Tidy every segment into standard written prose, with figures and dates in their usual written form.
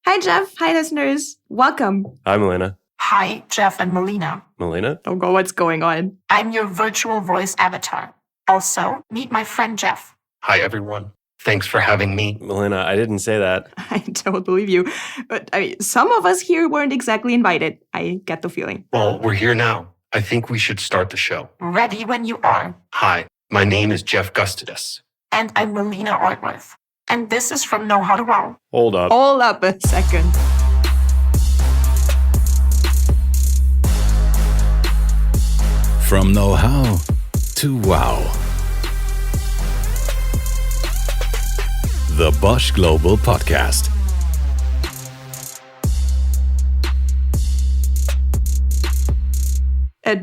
Hi, Jeff. Hi, listeners. Welcome. Hi, Melina. Hi, Jeff and Melina. Melina? Oh, God, what's going on? I'm your virtual voice avatar. Also, meet my friend Jeff. Hi, everyone. Thanks for having me. Melina, I didn't say that. I don't believe you. But some of us here weren't exactly invited. I get the feeling. Well, we're here now. I think we should start the show. Ready when you are. Hi, my name is Jeff Gustidis. And I'm Melina Ortworth. And this is from Know How to Wow. Hold up. Hold up a second. From Know How to Wow. The Bosch Global Podcast.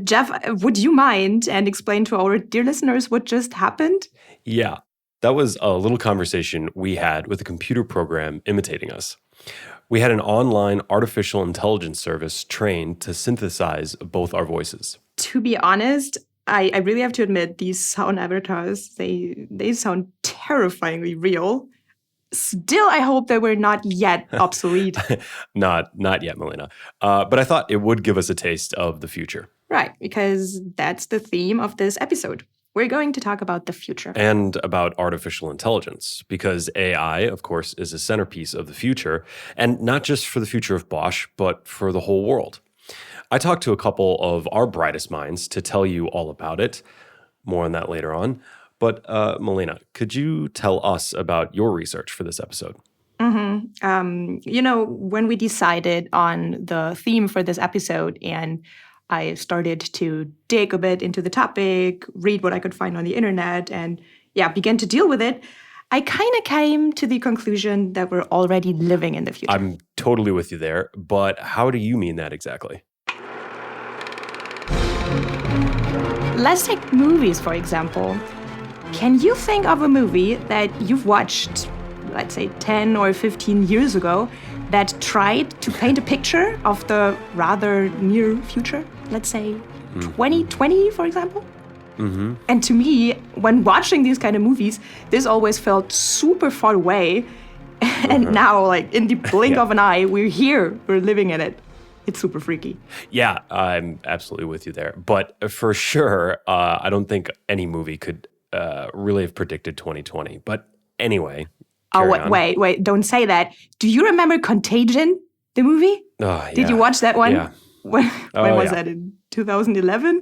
Jeff, would you mind and explain to our dear listeners what just happened? Yeah, that was a little conversation we had with a computer program imitating us. We had an online artificial intelligence service trained to synthesize both our voices. To be honest, I really have to admit, these sound avatars, they sound terrifyingly real. Still, I hope that we're not yet obsolete. Not yet, Melina. But I thought it would give us a taste of the future. Right, because that's the theme of this episode. We're going to talk about the future. And about artificial intelligence, because AI, of course, is a centerpiece of the future, and not just for the future of Bosch, but for the whole world. I talked to a couple of our brightest minds to tell you all about it. More on that later on. But Melina, could you tell us about your research for this episode? When we decided on the theme for this episode and I started to dig a bit into the topic, read what I could find on the internet, and began to deal with it, I kind of came to the conclusion that we're already living in the future. I'm totally with you there, but how do you mean that exactly? Let's take movies, for example. Can you think of a movie that you've watched, let's say 10 or 15 years ago, that tried to paint a picture of the rather near future? Let's say 2020, for example? Mm-hmm. And to me, when watching these kind of movies, this always felt super far away. And now, like in the blink of an eye, we're here, we're living in it. It's super freaky. Yeah, I'm absolutely with you there. But for sure, I don't think any movie could really have predicted 2020. But anyway. Wait, don't say that. Do you remember Contagion, the movie? Oh, yeah. Did you watch that one? Yeah. When was that? In 2011?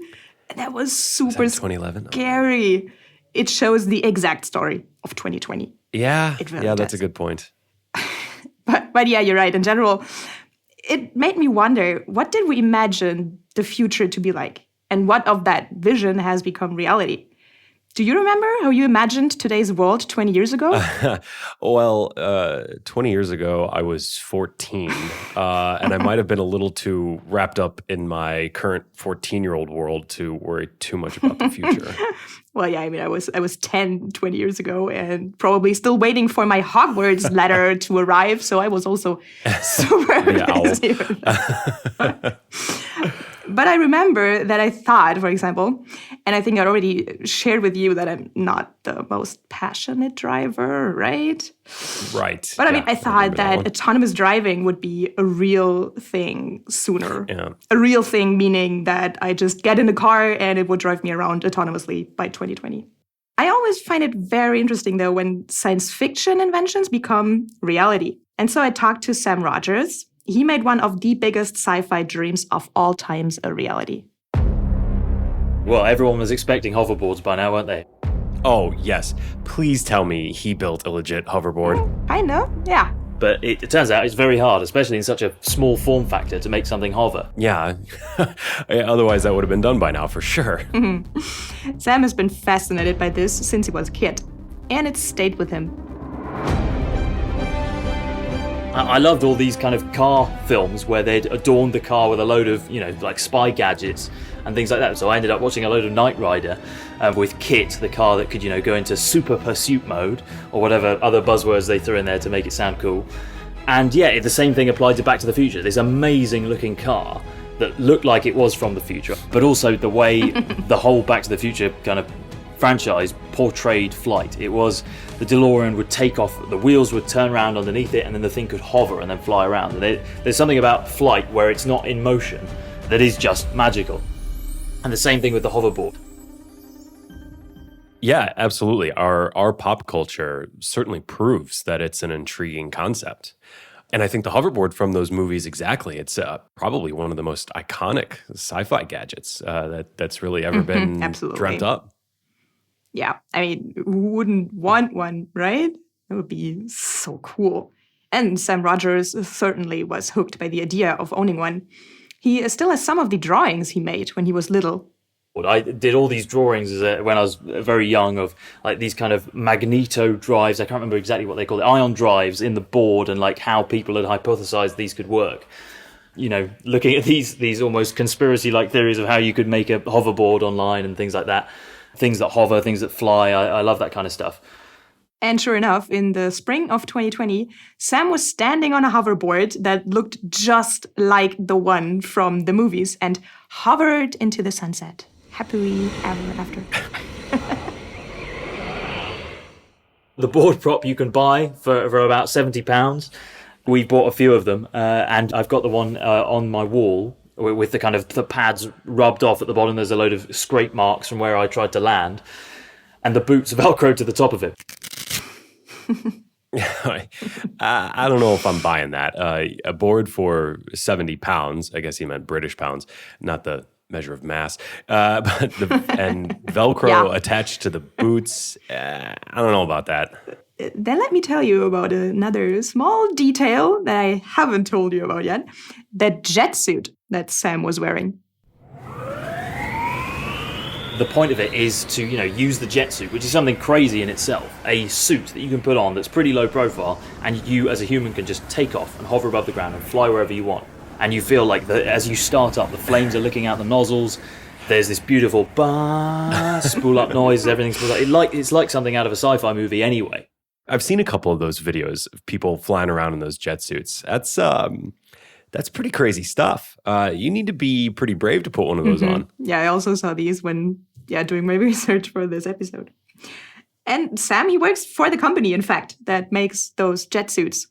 That was super 2011? scary. It shows the exact story of 2020. Yeah, It really that's does. a good point. But yeah, you're right. In general, it made me wonder, what did we imagine the future to be like? And what of that vision has become reality? Do you remember how you imagined today's world 20 years ago? Well, 20 years ago, I was 14, and I might have been a little too wrapped up in my current 14-year-old world to worry too much about the future. Well, yeah, I mean, I was 10, 20 years ago and probably still waiting for my Hogwarts letter to arrive, so I was also super busy with that. But I remember that I thought, for example, and I think I already shared with you that I'm not the most passionate driver, right? Right. But I mean, I thought that autonomous driving would be a real thing sooner. Yeah. A real thing, meaning that I just get in a car and it would drive me around autonomously by 2020. I always find it very interesting, though, when science fiction inventions become reality. And so I talked to Sam Rogers. He made one of the biggest sci-fi dreams of all times a reality. Well, everyone was expecting hoverboards by now, weren't they? Oh, yes. Please tell me he built a legit hoverboard. I know, yeah. But it turns out it's very hard, especially in such a small form factor, to make something hover. Yeah. Otherwise, that would have been done by now, for sure. Sam has been fascinated by this since he was a kid. And it stayed with him. I loved all these kind of car films where they'd adorned the car with a load of, like spy gadgets and things like that. So I ended up watching a load of Knight Rider with Kit, the car that could, go into super pursuit mode or whatever other buzzwords they threw in there to make it sound cool. And yeah, the same thing applied to Back to the Future. This amazing looking car that looked like it was from the future, but also the way the whole Back to the Future kind of franchise portrayed flight. It was the DeLorean would take off, the wheels would turn around underneath it, and then the thing could hover and then fly around. And there's something about flight where it's not in motion that is just magical. And the same thing with the hoverboard. Yeah, absolutely. Our pop culture certainly proves that it's an intriguing concept. And I think the hoverboard from those movies, exactly, it's probably one of the most iconic sci-fi gadgets that's really ever been dreamt up. Yeah, I mean, who wouldn't want one, right? That would be so cool. And Sam Rogers certainly was hooked by the idea of owning one. He still has some of the drawings he made when he was little. I did all these drawings when I was very young of like these kind of magneto drives. I can't remember exactly what they call it, ion drives in the board, and like how people had hypothesized these could work. You know, looking at these almost conspiracy-like theories of how you could make a hoverboard online and things like that. Things that hover, things that fly. I love that kind of stuff. And sure enough, in the spring of 2020, Sam was standing on a hoverboard that looked just like the one from the movies and hovered into the sunset. Happily ever after. The board prop you can buy for about £70. We bought a few of them, and I've got the one on my wall with the kind of the pads rubbed off at the bottom. There's a load of scrape marks from where I tried to land, and the boots velcroed to the top of it. I don't know if I'm buying that. A board for £70, I guess he meant British pounds, not the measure of mass, and Velcro attached to the boots. I don't know about that. Then let me tell you about another small detail that I haven't told you about yet. That jet suit that Sam was wearing. The point of it is to, use the jet suit, which is something crazy in itself. A suit that you can put on that's pretty low profile, and you as a human can just take off and hover above the ground and fly wherever you want. And you feel like as you start up, the flames are licking out the nozzles. There's this beautiful spool up noise. Everything's it's like something out of a sci-fi movie anyway. I've seen a couple of those videos of people flying around in those jet suits. That's pretty crazy stuff. You need to be pretty brave to put one of those on. Yeah, I also saw these when doing my research for this episode. And Sam, he works for the company, in fact, that makes those jet suits.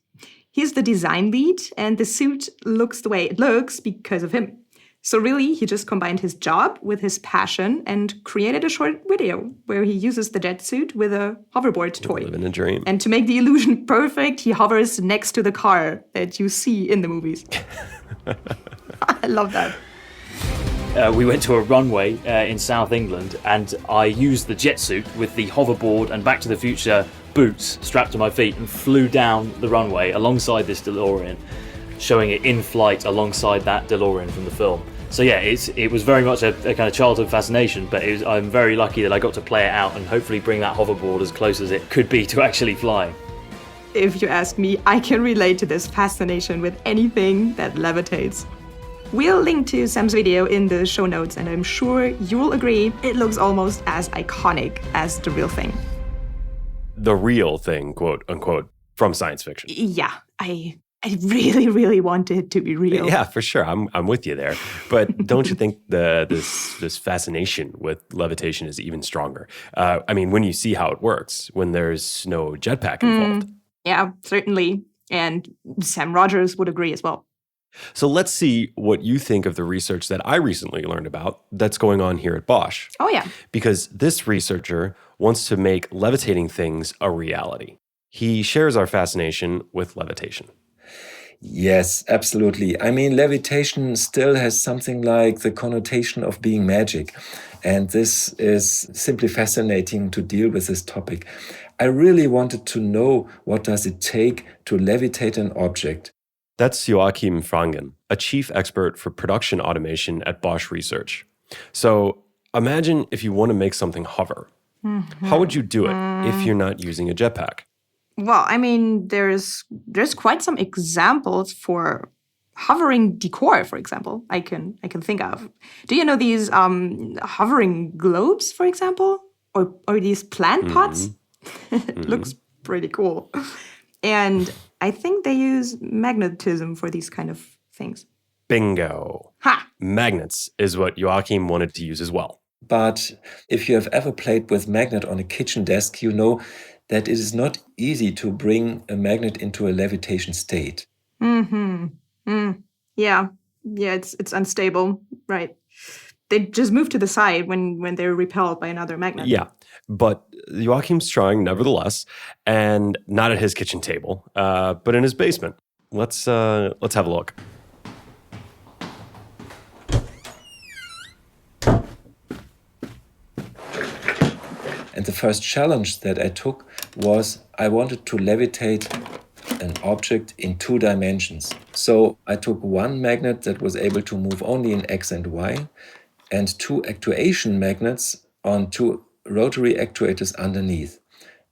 He's the design lead, and the suit looks the way it looks because of him. So really, he just combined his job with his passion and created a short video where he uses the jet suit with a hoverboard toy. Living a dream. And to make the illusion perfect, he hovers next to the car that you see in the movies. I love that. We went to a runway in South England, and I used the jet suit with the hoverboard and Back to the Future boots strapped to my feet and flew down the runway alongside this DeLorean, showing it in flight alongside that DeLorean from the film. So yeah, it was very much a kind of childhood fascination, but I'm very lucky that I got to play it out and hopefully bring that hoverboard as close as it could be to actually flying. If you ask me, I can relate to this fascination with anything that levitates. We'll link to Sam's video in the show notes, and I'm sure you'll agree it looks almost as iconic as the real thing. The real thing, quote unquote, from science fiction. Yeah, I really, really want it to be real. Yeah, for sure. I'm with you there. But don't you think this fascination with levitation is even stronger? I mean, when you see how it works, when there's no jetpack involved. Yeah, certainly. And Sam Rogers would agree as well. So let's see what you think of the research that I recently learned about that's going on here at Bosch. Oh, yeah. Because this researcher wants to make levitating things a reality. He shares our fascination with levitation. Yes, absolutely. I mean, levitation still has something like the connotation of being magic. And this is simply fascinating to deal with this topic. I really wanted to know, what does it take to levitate an object? That's Joachim Frangen, a chief expert for production automation at Bosch Research. So imagine if you want to make something hover. How would you do it if you're not using a jetpack? Well, I mean, there's quite some examples for hovering decor, for example, I can think of. Do you know these hovering globes, for example? Or these plant pots? It looks pretty cool. And I think they use magnetism for these kind of things. Bingo. Ha! Magnets is what Joachim wanted to use as well. But if you have ever played with magnet on a kitchen desk, you know that it is not easy to bring a magnet into a levitation state. Mm-hmm. Yeah. Yeah, it's unstable. Right. They just move to the side when they're repelled by another magnet. Yeah, but Joachim's trying nevertheless, and not at his kitchen table, but in his basement. Let's have a look. And the first challenge that I took was I wanted to levitate an object in 2 dimensions. So I took one magnet that was able to move only in X and Y, and 2 actuation magnets on 2 rotary actuators underneath.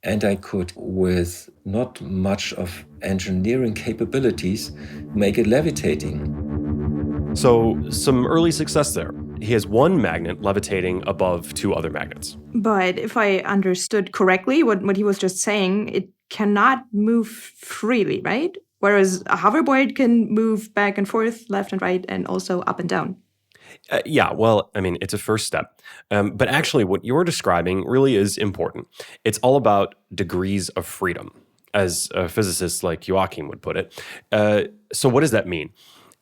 And I could, with not much of engineering capabilities, make it levitating. So some early success there. He has one magnet levitating above 2 other magnets. But if I understood correctly, what he was just saying, it cannot move freely, right? Whereas a hoverboard can move back and forth, left and right, and also up and down. Yeah, well, I mean, it's a first step. But actually, what you're describing really is important. It's all about degrees of freedom, as a physicist like Joachim would put it. So what does that mean?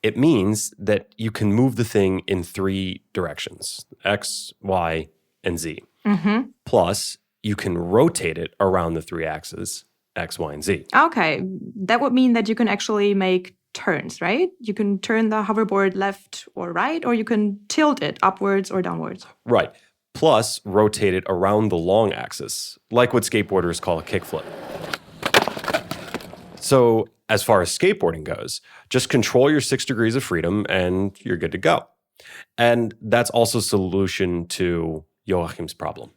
It means that you can move the thing in 3 directions, X, Y, and Z. Mm-hmm. Plus, you can rotate it around the 3 axes, X, Y, and Z. Okay, that would mean that you can actually make turns, right? You can turn the hoverboard left or right, or you can tilt it upwards or downwards. Right. Plus, rotate it around the long axis, like what skateboarders call a kickflip. So, as far as skateboarding goes, just control your 6 degrees of freedom and you're good to go. And that's also a solution to Joachim's problem.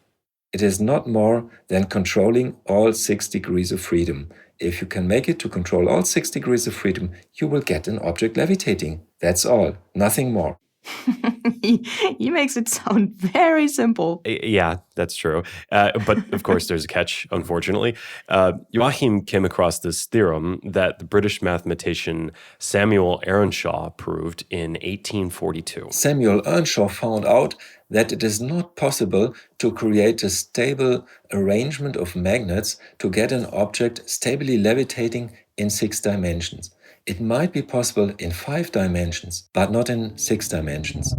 It is not more than controlling all 6 degrees of freedom. If you can make it to control all 6 degrees of freedom, you will get an object levitating. That's all, nothing more. He makes it sound very simple. Yeah, that's true. But of course, there's a catch, unfortunately. Joachim came across this theorem that the British mathematician Samuel Earnshaw proved in 1842. Samuel Earnshaw found out that it is not possible to create a stable arrangement of magnets to get an object stably levitating in 6 dimensions. It might be possible in 5 dimensions, but not in 6 dimensions.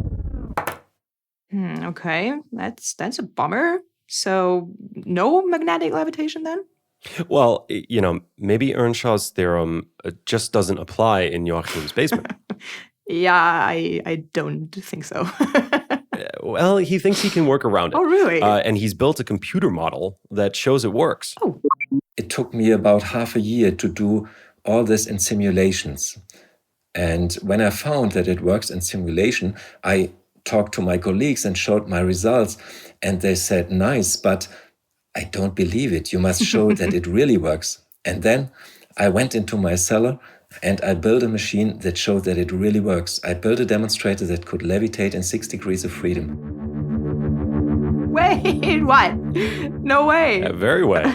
Okay, that's a bummer. So no magnetic levitation then? Well, maybe Earnshaw's theorem just doesn't apply in Joachim's basement. Yeah, I don't think so. Well, he thinks he can work around it. Oh, really? And he's built a computer model that shows it works. Oh. It took me about half a year to do all this in simulations. And when I found that it works in simulation, I talked to my colleagues and showed my results. And they said, nice, but I don't believe it. You must show that it really works. And then I went into my cellar and I built a machine that showed that it really works. I built a demonstrator that could levitate in 6 degrees of freedom. Wait, what? No way. Very way.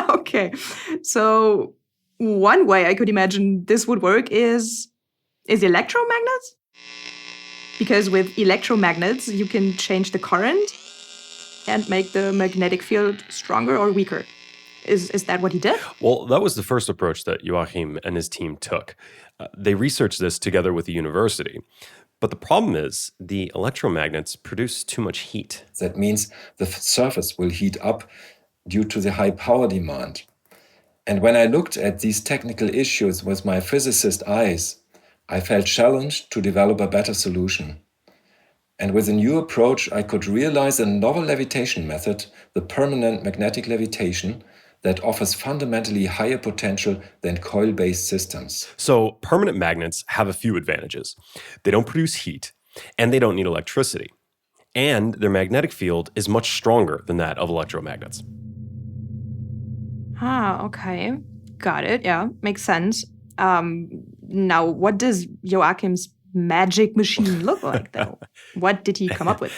Okay. So one way I could imagine this would work is electromagnets? Because with electromagnets, you can change the current and make the magnetic field stronger or weaker. Is that what he did? Well, that was the first approach that Joachim and his team took. They researched this together with the university. But the problem is the electromagnets produce too much heat. That means the surface will heat up due to the high power demand. And when I looked at these technical issues with my physicist eyes, I felt challenged to develop a better solution. And with a new approach, I could realize a novel levitation method, the permanent magnetic levitation, that offers fundamentally higher potential than coil-based systems. So permanent magnets have a few advantages. They don't produce heat, and they don't need electricity. And their magnetic field is much stronger than that of electromagnets. Ah, okay. Got it. Yeah, makes sense. Now, what does Joachim's magic machine look like, though? What did he come up with?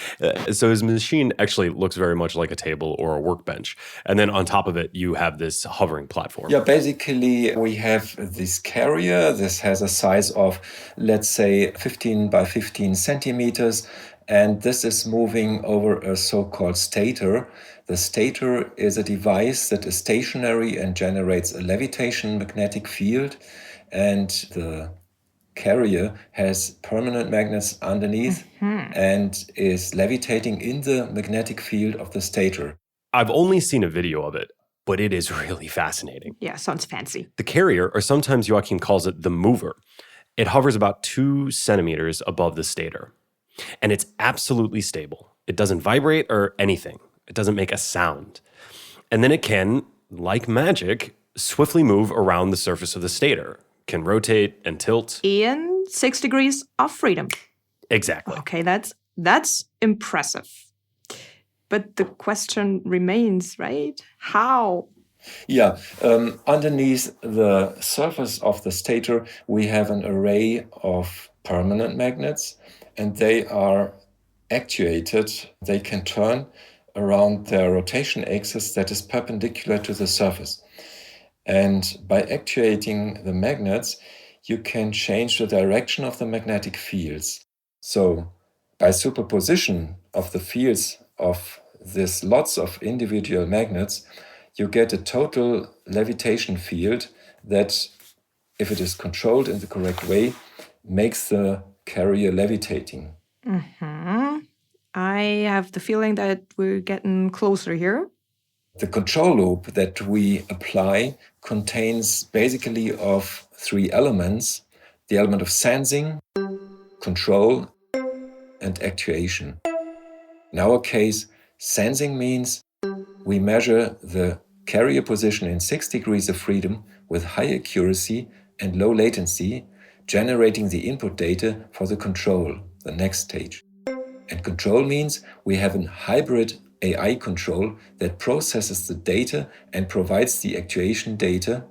So his machine actually looks very much like a table or a workbench. And then on top of it, you have this hovering platform. Yeah, basically, we have this carrier. This has a size of, let's say, 15 by 15 centimeters. And this is moving over a so-called stator. The stator is a device that is stationary and generates a levitation magnetic field. And the carrier has permanent magnets underneath and is levitating in the magnetic field of the stator. I've only seen a video of it, but it is really fascinating. Yeah, sounds fancy. The carrier, or sometimes Joachim calls it the mover, it hovers about 2 centimeters above the stator. And it's absolutely stable. It doesn't vibrate or anything. It doesn't make a sound. And then it can, like magic, swiftly move around the surface of the stator, can rotate and tilt. In 6 degrees of freedom. Exactly. Okay, that's impressive. But the question remains, right? How? Yeah, underneath the surface of the stator, we have an array of permanent magnets, and they are actuated. They can turn around their rotation axis that is perpendicular to the surface. And by actuating the magnets, you can change the direction of the magnetic fields. So by superposition of the fields of these lots of individual magnets, you get a total levitation field that, if it is controlled in the correct way, makes the carrier levitating. I have the feeling that we're getting closer here. The control loop that we apply contains basically of 3 elements: the element of sensing, control, and actuation. In our case, sensing means we measure the carrier position in 6 degrees of freedom with high accuracy and low latency, generating the input data for the control, the next stage. And control means we have a hybrid AI control that processes the data and provides the actuation data.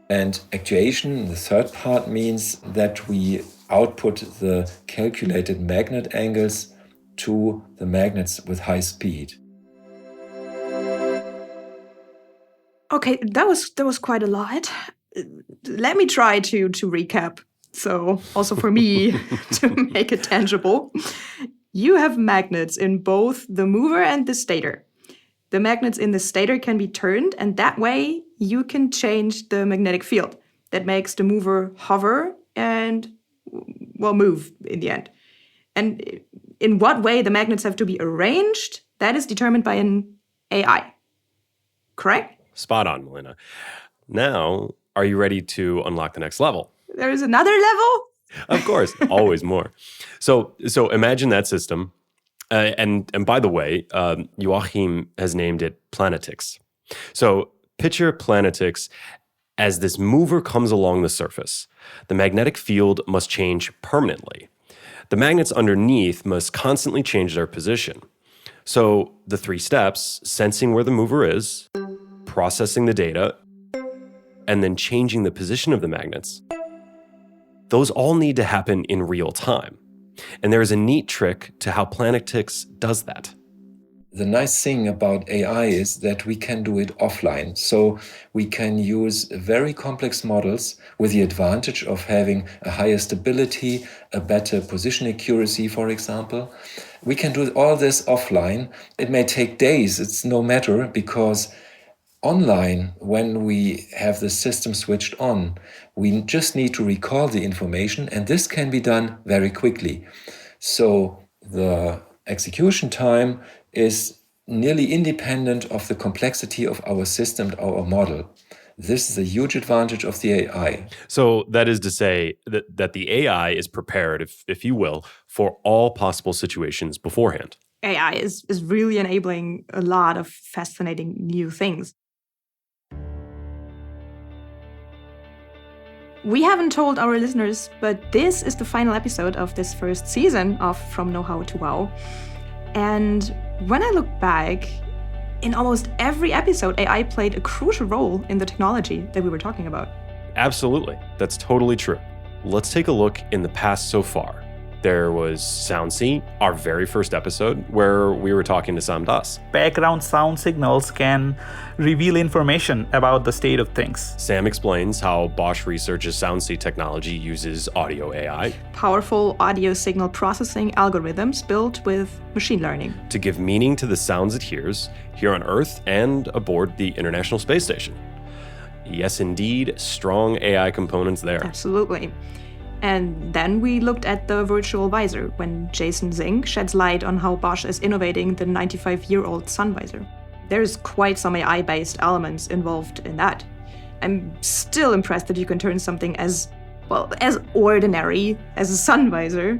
And actuation, the third part, means that we output the calculated magnet angles to the magnets with high speed. Okay, that was quite a lot. Let me try to recap. So also for me to make it tangible. You have magnets in both the mover and the stator. The magnets in the stator can be turned, and that way you can change the magnetic field that makes the mover hover and, well, move in the end. And in what way the magnets have to be arranged, that is determined by an AI. Correct? Spot on, Melina. Now, are you ready to unlock the next level? There is another level? Of course, always more. So imagine that system. And by the way, Joachim has named it Planetix. So picture Planetix as this mover comes along the surface. The magnetic field must change permanently. The magnets underneath must constantly change their position. So the 3 steps: sensing where the mover is, processing the data, and then changing the position of the magnets. Those all need to happen in real time. And there is a neat trick to how Planetix does that. The nice thing about AI is that we can do it offline. So we can use very complex models with the advantage of having a higher stability, a better position accuracy, for example. We can do all this offline. It may take days, it's no matter, because online, when we have the system switched on, we just need to recall the information, and this can be done very quickly. So the execution time is nearly independent of the complexity of our system, our model. This is a huge advantage of the AI. So that is to say that the AI is prepared, if you will, for all possible situations beforehand. AI is really enabling a lot of fascinating new things. We haven't told our listeners, but this is the final episode of this first season of From Know-How to Wow. And when I look back, in almost every episode, AI played a crucial role in the technology that we were talking about. Absolutely. That's totally true. Let's take a look in the past so far. There was SoundSea, our very first episode, where we were talking to Sam Das. Background sound signals can reveal information about the state of things. Sam explains how Bosch Research's SoundSea technology uses audio AI. Powerful audio signal processing algorithms built with machine learning. To give meaning to the sounds it hears here on Earth and aboard the International Space Station. Yes, indeed, strong AI components there. Absolutely. And then we looked at the virtual visor when Jason Zink sheds light on how Bosch is innovating the 95-year-old sun visor. There's quite some AI-based elements involved in that. I'm still impressed that you can turn something as ordinary as a sun visor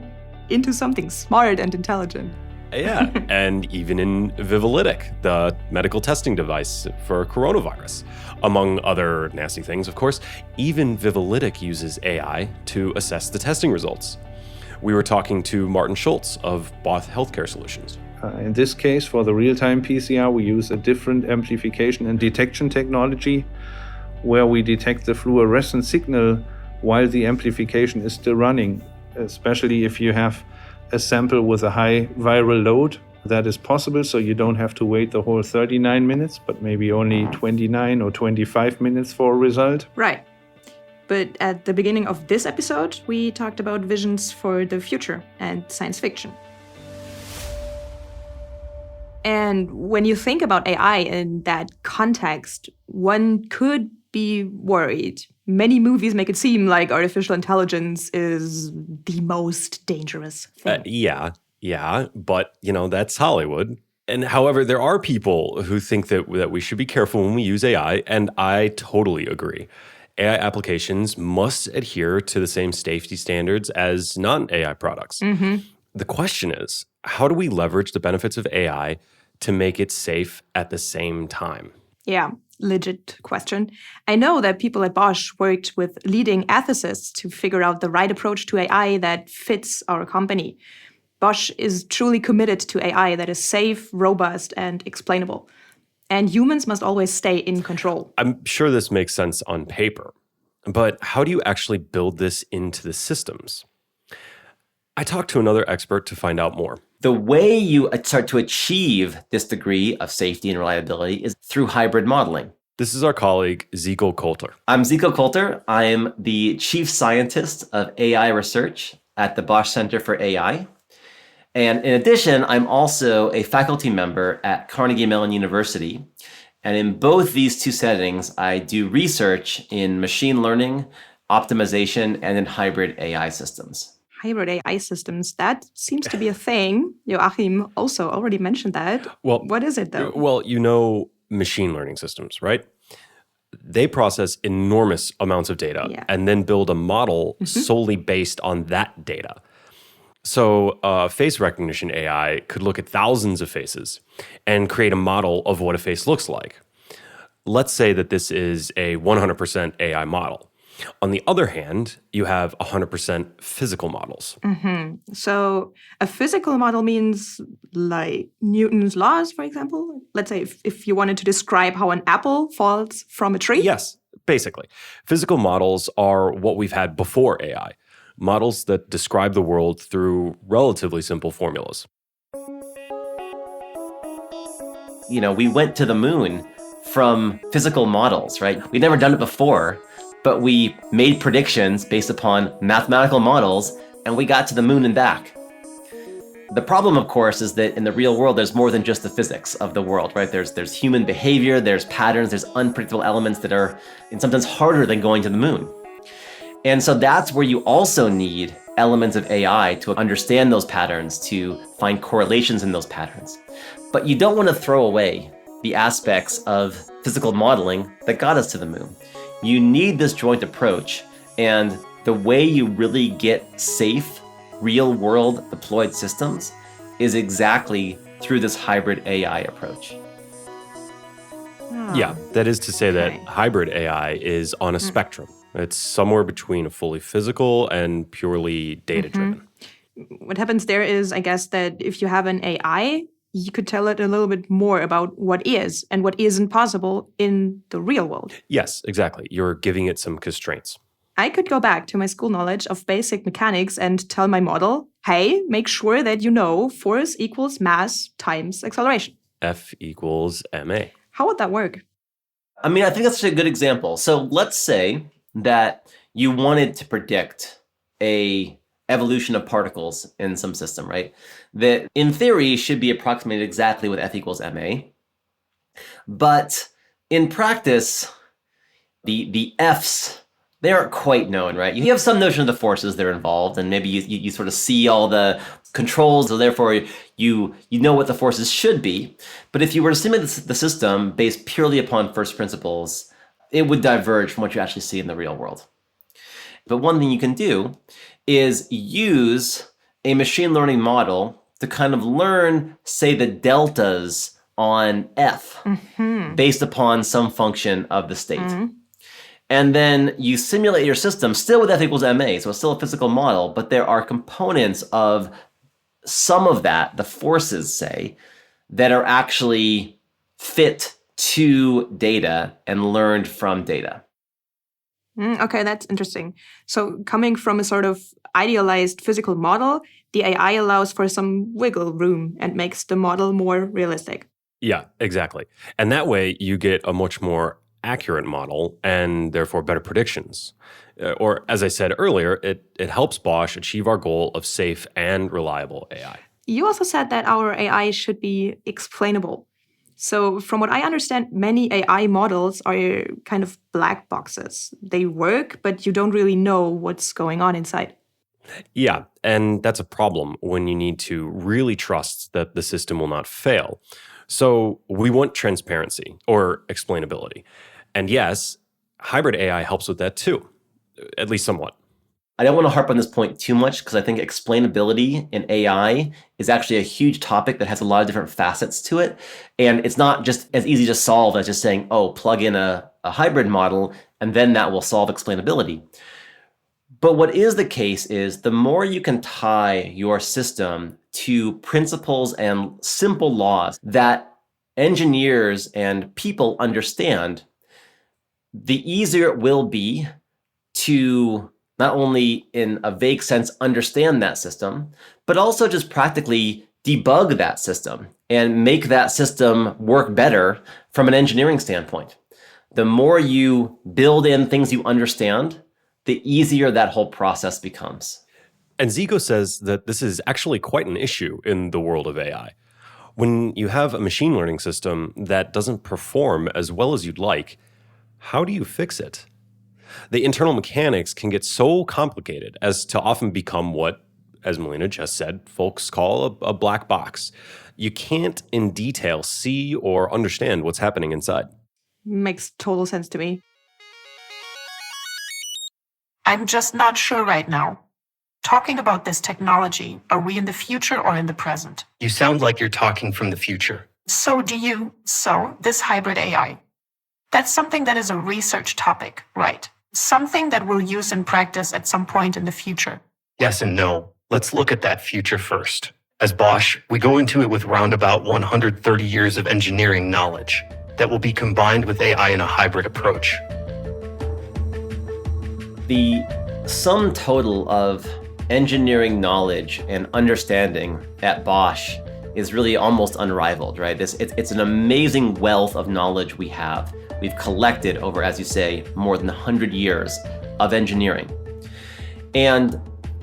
into something smart and intelligent. Yeah, and even in Vivalytic, the medical testing device for coronavirus. Among other nasty things, of course, even Vivalytic uses AI to assess the testing results. We were talking to Martin Schultz of Both Healthcare Solutions. In this case, for the real-time PCR, we use a different amplification and detection technology where we detect the fluorescent signal while the amplification is still running, especially if you have a sample with a high viral load. That is possible, so you don't have to wait the whole 39 minutes, but maybe only 29 or 25 minutes for a result. Right. But at the beginning of this episode, we talked about visions for the future and science fiction. And when you think about AI in that context, one could be worried. Many movies make it seem like artificial intelligence is the most dangerous thing. Yeah, but, that's Hollywood. And however, there are people who think that we should be careful when we use AI, and I totally agree. AI applications must adhere to the same safety standards as non-AI products. Mm-hmm. The question is, how do we leverage the benefits of AI to make it safe at the same time? Yeah, legit question. I know that people at Bosch worked with leading ethicists to figure out the right approach to AI that fits our company. Bosch is truly committed to AI that is safe, robust, and explainable. And humans must always stay in control. I'm sure this makes sense on paper, but how do you actually build this into the systems? I talked to another expert to find out more. The way you start to achieve this degree of safety and reliability is through hybrid modeling. This is our colleague, Zico Coulter. I'm Zico Coulter. I am the chief scientist of AI research at the Bosch Center for AI. And in addition, I'm also a faculty member at Carnegie Mellon University. And in both these two settings, I do research in machine learning, optimization, and in hybrid AI systems. Hybrid AI systems, that seems to be a thing. Joachim also already mentioned that. Well, what is it though? Well, machine learning systems, right? They process enormous amounts of data and then build a model solely based on that data. So face recognition AI could look at thousands of faces and create a model of what a face looks like. Let's say that this is a 100% AI model. On the other hand, you have 100% physical models. Mm-hmm. So a physical model means like Newton's laws, for example? Let's say if you wanted to describe how an apple falls from a tree? Yes, basically. Physical models are what we've had before AI. Models that describe the world through relatively simple formulas. We went to the moon from physical models, right? We'd never done it before, but we made predictions based upon mathematical models, and we got to the moon and back. The problem, of course, is that in the real world, there's more than just the physics of the world, right? There's human behavior, there's patterns, there's unpredictable elements that are sometimes harder than going to the moon. And so that's where you also need elements of AI to understand those patterns, to find correlations in those patterns. But you don't want to throw away the aspects of physical modeling that got us to the moon. You need this joint approach, and the way you really get safe, real-world deployed systems is exactly through this hybrid AI approach. Yeah, that is to say that hybrid AI is on a spectrum. It's somewhere between a fully physical and purely data-driven. What happens there is, I guess, that if you have an AI, you could tell it a little bit more about what is and what isn't possible in the real world. Yes, exactly. You're giving it some constraints. I could go back to my school knowledge of basic mechanics and tell my model hey, make sure that you know force equals mass times acceleration. F equals ma. How would that work? I mean, I think that's a good example. So let's say that you wanted to predict a evolution of particles in some system, right? That in theory should be approximated exactly with F equals ma. But in practice, the Fs, they aren't quite known, right? You have some notion of the forces that are involved, and maybe you sort of see all the controls, so therefore you know what the forces should be. But if you were to simulate the system based purely upon first principles, it would diverge from what you actually see in the real world. But one thing you can do is use a machine learning model to kind of learn, say, the deltas on F based upon some function of the state. And then you simulate your system still with F equals ma, so it's still a physical model, but there are components of some of that, the forces, say, that are actually fit to data and learned from data. Okay, that's interesting. So coming from a sort of idealized physical model, the AI allows for some wiggle room and makes the model more realistic. Yeah, exactly. And that way you get a much more accurate model and therefore better predictions. Or as I said earlier, it helps Bosch achieve our goal of safe and reliable AI. You also said that our AI should be explainable. So from what I understand, many AI models are kind of black boxes. They work, but you don't really know what's going on inside. Yeah, and that's a problem when you need to really trust that the system will not fail. So we want transparency or explainability. And yes, hybrid AI helps with that too, at least somewhat. I don't want to harp on this point too much because I think explainability in AI is actually a huge topic that has a lot of different facets to it. And it's not just as easy to solve as just saying, oh, plug in a hybrid model and then that will solve explainability. But what is the case is the more you can tie your system to principles and simple laws that engineers and people understand, the easier it will be to not only in a vague sense understand that system, but also just practically debug that system and make that system work better from an engineering standpoint. The more you build in things you understand, the easier that whole process becomes. And Zico says that this is actually quite an issue in the world of AI. When you have a machine learning system that doesn't perform as well as you'd like, how do you fix it? The internal mechanics can get so complicated as to often become what, as Melina just said, folks call a black box. You can't in detail see or understand what's happening inside. Makes total sense to me. I'm just not sure right now. Talking about this technology, are we in the future or in the present? You sound like you're talking from the future. So do you. So, this hybrid AI. That's something that is a research topic, right? Something that we'll use in practice at some point in the future. Yes and no. Let's look at that future first. As Bosch, we go into it with roundabout 130 years of engineering knowledge that will be combined with AI in a hybrid approach. The sum total of engineering knowledge and understanding at Bosch is really almost unrivaled, right? It's an amazing wealth of knowledge we have. We've collected over, as you say, more than 100 years of engineering. And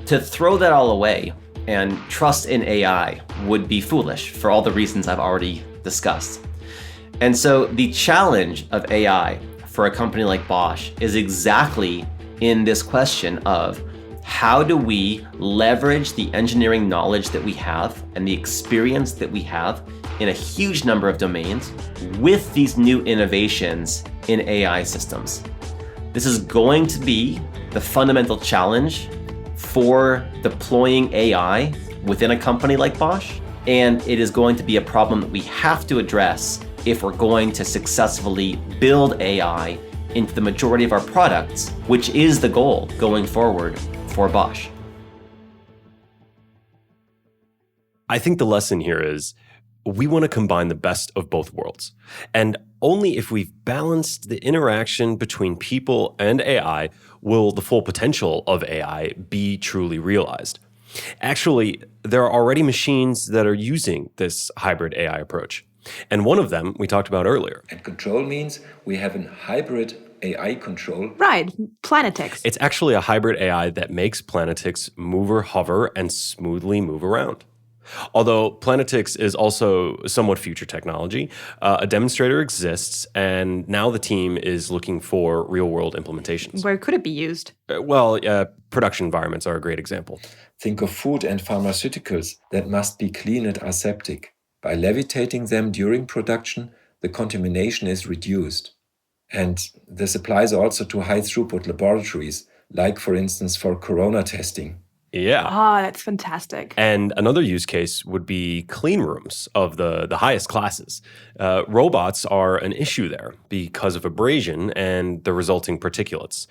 to throw that all away and trust in AI would be foolish for all the reasons I've already discussed. And so the challenge of AI for a company like Bosch is exactly in this question of how do we leverage the engineering knowledge that we have and the experience that we have in a huge number of domains with these new innovations in AI systems. This is going to be the fundamental challenge for deploying AI within a company like Bosch, and it is going to be a problem that we have to address if we're going to successfully build AI into the majority of our products, which is the goal going forward for Bosch. I think the lesson here is we want to combine the best of both worlds. And only if we've balanced the interaction between people and AI will the full potential of AI be truly realized. Actually, there are already machines that are using this hybrid AI approach. And one of them we talked about earlier. And control means we have a hybrid AI control. Right, Planetix. It's actually a hybrid AI that makes Planetix move or hover and smoothly move around. Although Planetix is also somewhat future technology, a demonstrator exists, and now the team is looking for real-world implementations. Where could it be used? Production environments are a great example. Think of food and pharmaceuticals that must be clean and aseptic. By levitating them during production, the contamination is reduced. And this applies also to high-throughput laboratories, like, for instance, for corona testing. Yeah. Ah, that's fantastic. And another use case would be clean rooms of the highest classes. Robots are an issue there because of abrasion and the resulting particulates.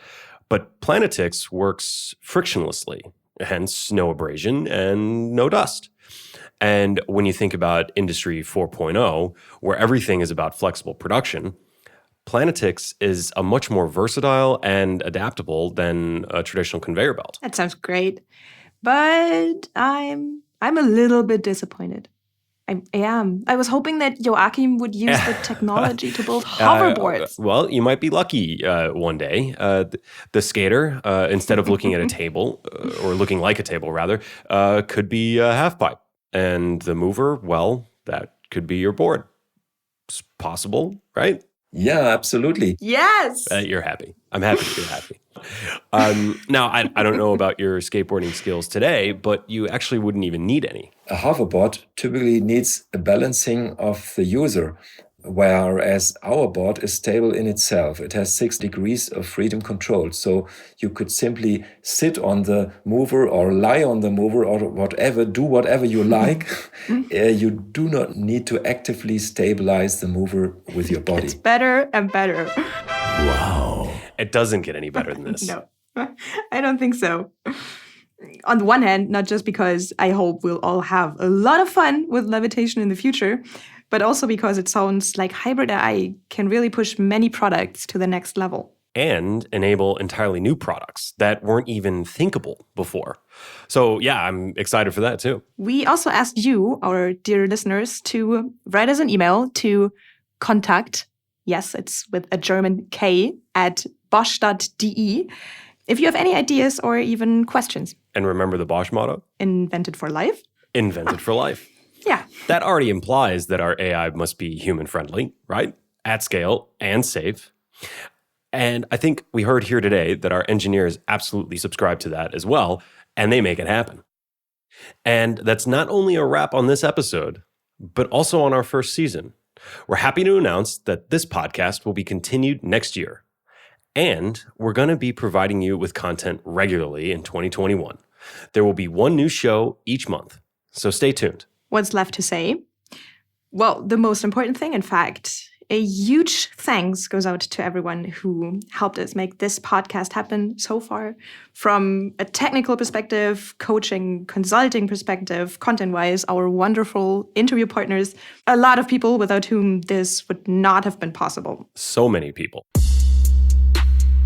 But Planetix works frictionlessly, hence no abrasion and no dust. And when you think about Industry 4.0, where everything is about flexible production, Planetix is a much more versatile and adaptable than a traditional conveyor belt. That sounds great. But I'm a little bit disappointed. I am. I was hoping that Joachim would use the technology to build hoverboards. Well, you might be lucky one day. The skater, instead of looking at a table, or looking like a table rather, could be a half pipe. And the mover, well, that could be your board. It's possible, right? Yeah, absolutely. Yes. You're happy. I'm happy you're happy. Now, I don't know about your skateboarding skills today, but you actually wouldn't even need any. A hoverboard typically needs a balancing of the user, whereas our board is stable in itself. It has 6 degrees of freedom control. So you could simply sit on the mover or lie on the mover or whatever, do whatever you like. You do not need to actively stabilize the mover with your body. It's better and better. Wow. It doesn't get any better than this. No, I don't think so. On the one hand, not just because I hope we'll all have a lot of fun with levitation in the future, but also because it sounds like hybrid AI can really push many products to the next level. And enable entirely new products that weren't even thinkable before. So yeah, I'm excited for that too. We also asked you, our dear listeners, to write us an email to contact, yes, it's with a German K, at bosch.de, if you have any ideas or even questions. And remember the Bosch motto? Invented for life? Invented for life. Yeah. That already implies that our AI must be human-friendly, right? At scale and safe. And I think we heard here today that our engineers absolutely subscribe to that as well, and they make it happen. And that's not only a wrap on this episode, but also on our first season. We're happy to announce that this podcast will be continued next year. And we're going to be providing you with content regularly in 2021. There will be one new show each month, so stay tuned. What's left to say? Well, the most important thing, in fact, a huge thanks goes out to everyone who helped us make this podcast happen so far. From a technical perspective, coaching, consulting perspective, content-wise, our wonderful interview partners, a lot of people without whom this would not have been possible. So many people.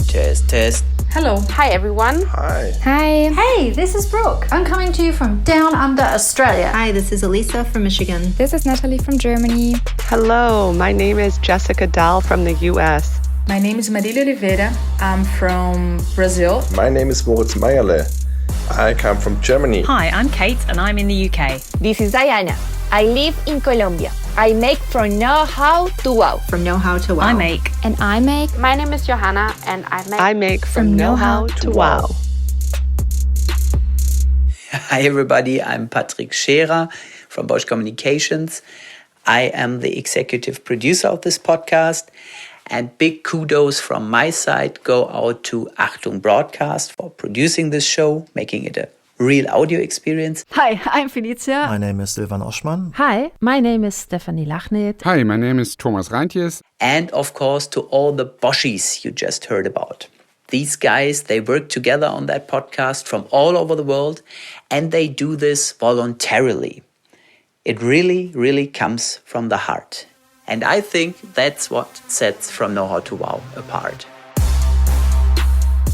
Test. Hello. Hi, everyone. Hi. Hi. Hey, this is Brooke. I'm coming to you from down under Australia. Hi, this is Elisa from Michigan. This is Natalie from Germany. Hello, my name is Jessica Dahl from the US. My name is Marília Oliveira. I'm from Brazil. My name is Moritz Meierle. I come from Germany. Hi, I'm Kate and I'm in the UK. This is Diana. I live in Colombia. I make from know-how to wow. From know-how to wow. I make. And I make. My name is Johanna and I make from know-how to wow. Hi everybody, I'm Patrick Scherer from Bosch Communications. I am the executive producer of this podcast. And big kudos from my side go out to Achtung Broadcast for producing this show, making it a real audio experience. Hi, I'm Felicia. My name is Silvan Oschmann. Hi, my name is Stephanie Lachnit. Hi, my name is Thomas Reintjes. And of course to all the Boschies you just heard about. These guys, they work together on that podcast from all over the world and they do this voluntarily. It really, really comes from the heart. And I think that's what sets From Know-How to Wow apart.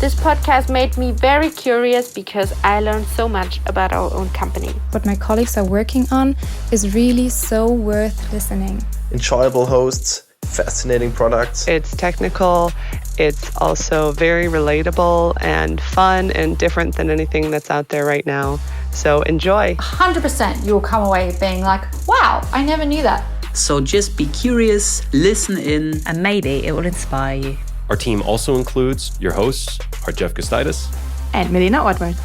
This podcast made me very curious because I learned so much about our own company. What my colleagues are working on is really so worth listening. Enjoyable hosts, fascinating products. It's technical, it's also very relatable and fun and different than anything that's out there right now. So enjoy. 100% you'll come away being like, wow, I never knew that. So just be curious, listen in, and maybe it will inspire you. Our team also includes your hosts are Jeff Gustitis and Melina Ortwald.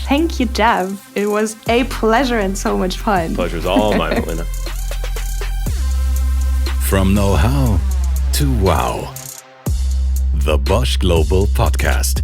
Thank you, Jeff. It was a pleasure and so much fun. Pleasure's all mine, Melina. From know-how to wow. The Bosch Global Podcast.